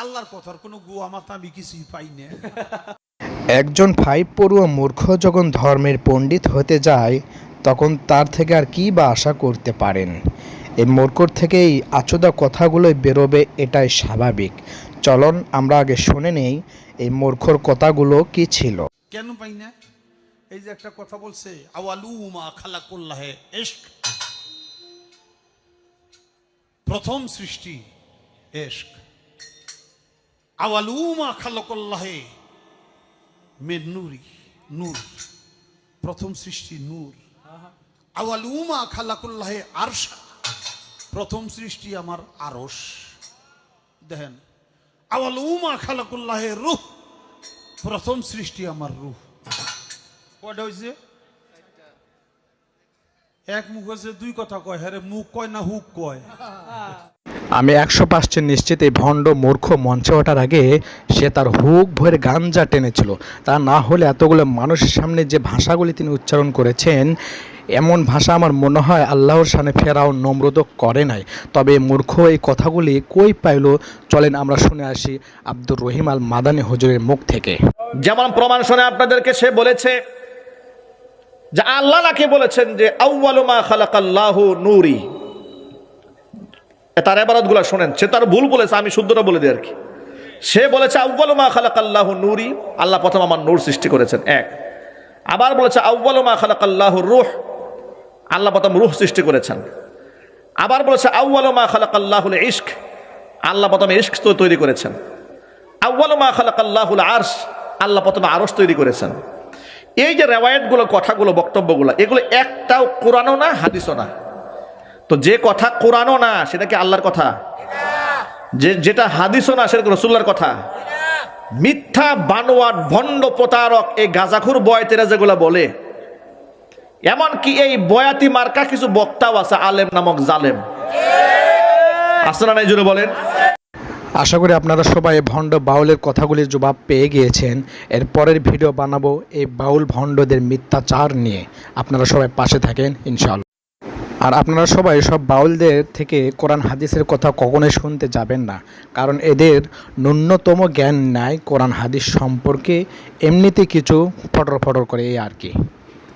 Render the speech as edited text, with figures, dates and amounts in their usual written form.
আল্লাহর কথার কোনো গুয়া মাথা আমি কিছুই পাই না। একজন 5 পড়ুয়া মূর্খ যখন ধর্মের পণ্ডিত হতে যায় তখন তার থেকে আর কি বা আশা করতে পারেন। এই মূর্খর থেকেই আচোদা কথাগুলোই বেরোবে, এটাই স্বাভাবিক। চলুন আমরা আগে শুনে নেই এই মূর্খর কথাগুলো কি ছিল। কেন পাই না? এই যে একটা কথা বলছে, আওয়ালুমা খালাকুল্লাহে ইশক, প্রথম সৃষ্টি ইশক। আওয়ালুমা খালাকুল্লাহে মিন নূরি, নূর, প্রথম সৃষ্টি নূর। আওয়ালুমা খালাকুল্লাহে আরশা, প্রথম সৃষ্টি আমার আরশ। দেখেন, আওয়ালুমা খালাকুল্লাহে রূহ, প্রথম সৃষ্টি আমার রূহ। কয়টা হয়েছে? এক মুখ হয়েছে, দুই কথা কয়। হ্যাঁ রে, মুখ কয় না হুক কয়? আমি 100% নিশ্চিত এই ভণ্ড মূর্খ মঞ্চে ওঠার আগে সে তার হুক ভরে গাঞ্জা টেনেছিল। তা না হলে এতগুলো মানুষের সামনে যে ভাষাগুলি তিনি উচ্চারণ করেছেন, এমন ভাষা আমার মনে হয় আল্লাহর সামনে ফেরাও নমরুদ করে নাই। তবে মূর্খ এই কথাগুলি কই পাইল, চলেন আমরা শুনে আসি আব্দুর রহিম আল মাদানী হুজুরের মুখ থেকে। যেমন প্রমাণ শুনে আপনাদেরকে সে বলেছে যে আল্লাহ নাকি বলেছেন যে আউয়ালু মা খালাকাল্লাহু নূরি। তার ইবারতগুলো শুনেন, সে তার ভুল বলেছে, আমি শুদ্ধটা বলে দিই আর কি। সে বলেছে আউয়ালু মা খালাকাল্লাহু নূরি, আল্লাহ প্রথম আমার নূর সৃষ্টি করেছেন, এক। আবার বলেছে আউয়ালু মা খালাকাল্লাহু রূহ, আল্লাহ প্রথম রূহ সৃষ্টি করেছেন। আবার বলেছে আউয়ালু মা খালাকাল্লাহুল ইশক, আল্লাহ প্রথম ইশক তৈরি করেছেন। আউয়ালু মা খালাকাল্লাহুল আরশ, আল্লাহ প্রথমে আরশ তৈরি করেছেন। এই যে রেওয়ায়েতগুলো, কথাগুলো, বক্তব্যগুলো, এগুলো একটাও কোরআনও না, হাদিসও না। তো যে কথা কোরআনও না সেটা কি আল্লাহর কথা? যেটা হাদিসও না সেটা রাসূলুল্লাহর কথা? মিথ্যা বানোয়াট ভণ্ড প্রতারক এই গাজাখুর বয়াতিরা যেগুলো বলে, এমনকি এই বয়াতি মার্কা কিছু বক্তাও আছে, আলেম নামক জালেম, আছে না নাই জুড়ে বলেন? আশা করি আপনারা সবাই ভণ্ড বাউলের কথাগুলির জবাব পেয়ে গিয়েছেন। এর পরের ভিডিও বানাবো এই বাউল ভণ্ডদের মিথ্যাচার নিয়ে। আপনারা সবাই পাশে থাকেন ইনশাআল্লাহ। আর আপনারা সবাই সব বাউলদের থেকে কোরআন হাদিসের কথা কখনোই শুনতে যাবেন না, কারণ এদের ন্যূনতম জ্ঞান নাই কোরআন হাদিস সম্পর্কে। এমনিতে কিছু ফটর ফটর করে, এই আর কি।